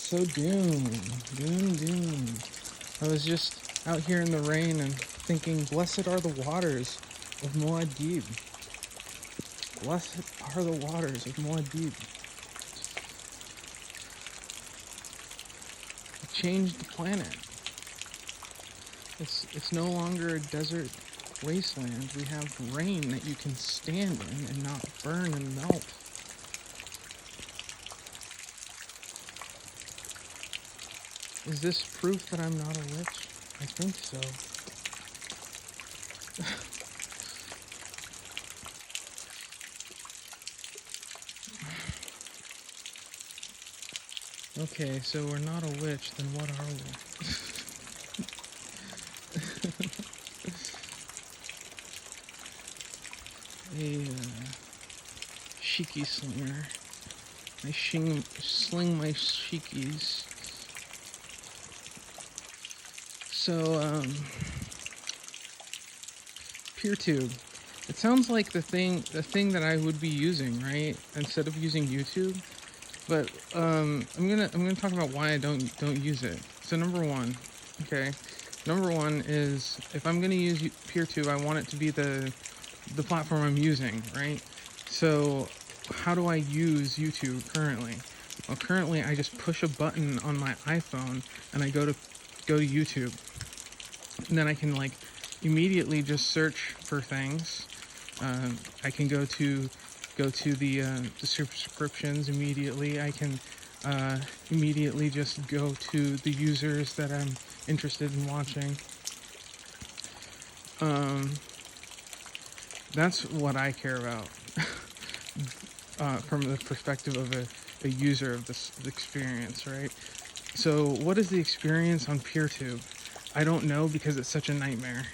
so doomed. I was just out here in the rain and thinking, blessed are the waters of Muad'Dib. Blessed are the waters of Muad'Dib. It changed the planet. It's no longer a desert wasteland. We have rain that you can stand in and not burn and melt. Is this proof that I'm not a witch? I think so. Okay, so we're not a witch, then what are we? A shiki slinger. I sling my shikis. So, peertoob. It sounds like the thing that I would be using, right? Instead of using YouTube. But I'm gonna talk about why I don't use it. So number one is if I'm gonna use peertoob, I want it to be the platform I'm using, right? So how do I use YouTube currently? Well, currently I just push a button on my iPhone and I go to YouTube, and then I can like immediately just search for things. I can go to the subscriptions immediately. I can immediately just go to the users that I'm interested in watching. That's what I care about from the perspective of a user of this experience, right? So what is the experience on peertoob? I don't know, because it's such a nightmare.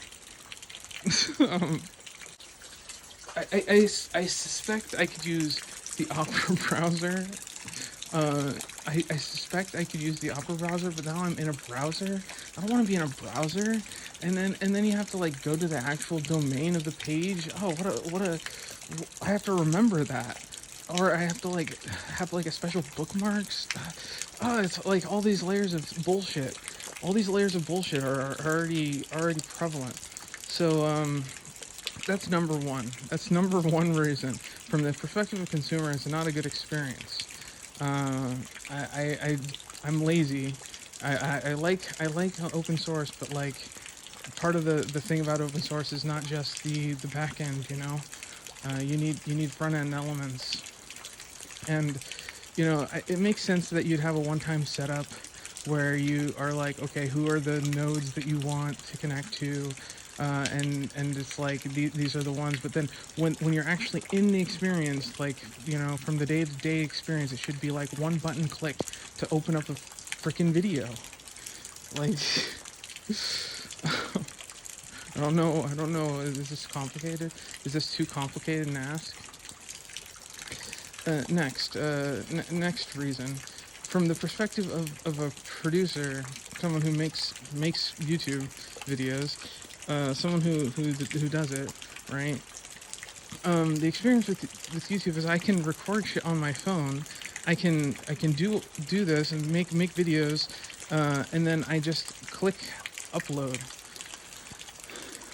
I suspect I could use the Opera browser. I suspect I could use the Opera browser, but now I'm in a browser. I don't want to be in a browser, and then you have to like go to the actual domain of the page. Oh, what a! I have to remember that, or I have to like have like a special bookmarks. Oh, it's like all these layers of bullshit. All these layers of bullshit are already prevalent. So that's number one. That's number one reason. From the perspective of consumer, it's not a good experience. I'm lazy. I like open source, but like part of the thing about open source is not just the back end. You know, you need front end elements, and you know it makes sense that you'd have a one-time setup where you are like, okay, who are the nodes that you want to connect to? And it's like these are the ones, but then when you're actually in the experience, like, you know, from the day-to-day experience, it should be like one button click to open up a freaking video. Like, I don't know, is this complicated? Is this too complicated to ask? Next reason, from the perspective of a producer, someone who makes YouTube videos, someone who does it, right? The experience with YouTube is I can record shit on my phone. I can do this and make videos, and then I just click upload.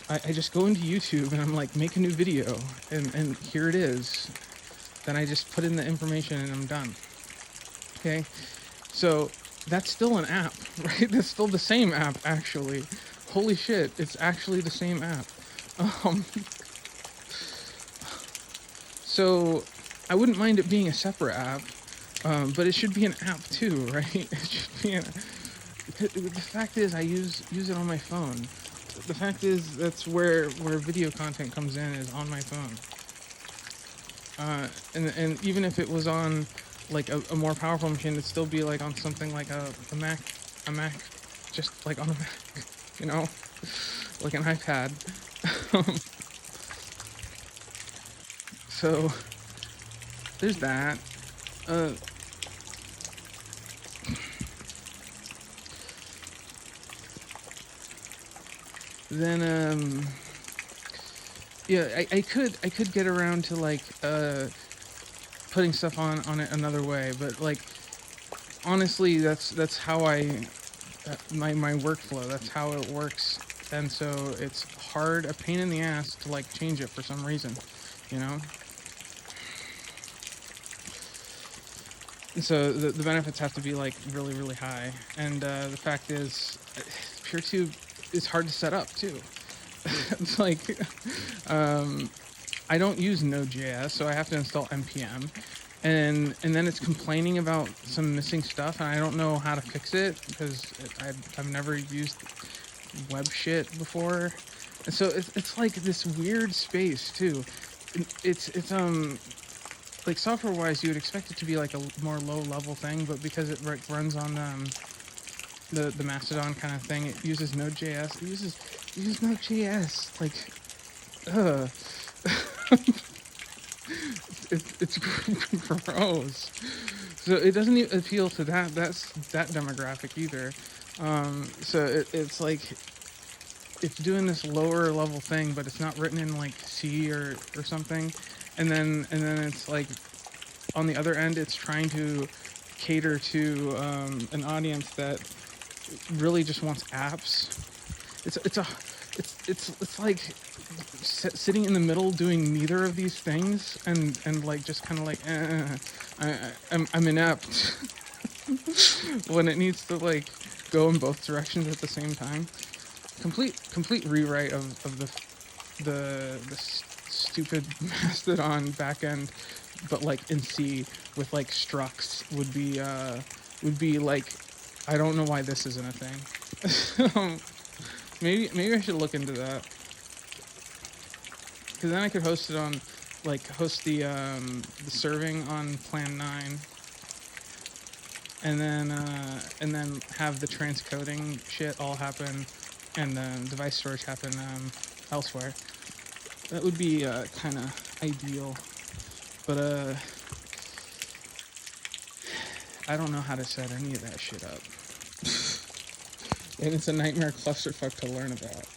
I just go into YouTube and I'm like, make a new video, and here it is. Then I just put in the information and I'm done. Okay, so that's still an app, right? That's still the same app, actually. Holy shit, it's actually the same app. So I wouldn't mind it being a separate app, but it should be an app too, right? It should be the fact is, I use it on my phone. The fact is, that's where video content comes in, is on my phone. And even if it was on like a more powerful machine, it'd still be like on something like a Mac, just like on a Mac, you know, like an iPad. So there's that. Then yeah, I could get around to like putting stuff on it another way, but like honestly, that's how my workflow. That's how it works, and so it's hard, a pain in the ass to like change it for some reason, you know. And so the benefits have to be like really really high, and the fact is, PeerTube is hard to set up too. It's like I don't use Node.js, so I have to install npm, and then it's complaining about some missing stuff, and I don't know how to fix it because I've never used web shit before, and so it's like this weird space too. It's like software wise, you would expect it to be like a more low level thing, but because it runs on the Mastodon kind of thing, it uses Node.js. It uses Node.js. Like, ugh. it's gross. So it doesn't even appeal to that demographic either. So it's like it's doing this lower level thing, but it's not written in like C or something. And then it's like on the other end, it's trying to cater to an audience that really just wants apps. It's like sitting in the middle doing neither of these things, and like just kind of like I'm inept when it needs to like go in both directions at the same time. Complete rewrite of the stupid Mastodon backend, but like in C with like structs would be like, I don't know why this isn't a thing. Maybe I should look into that, because then I could host it on, like, host the serving on Plan 9, and then have the transcoding shit all happen, and then device storage happen elsewhere. That would be kind of ideal, but I don't know how to set any of that shit up. And it's a nightmare clusterfuck to learn about.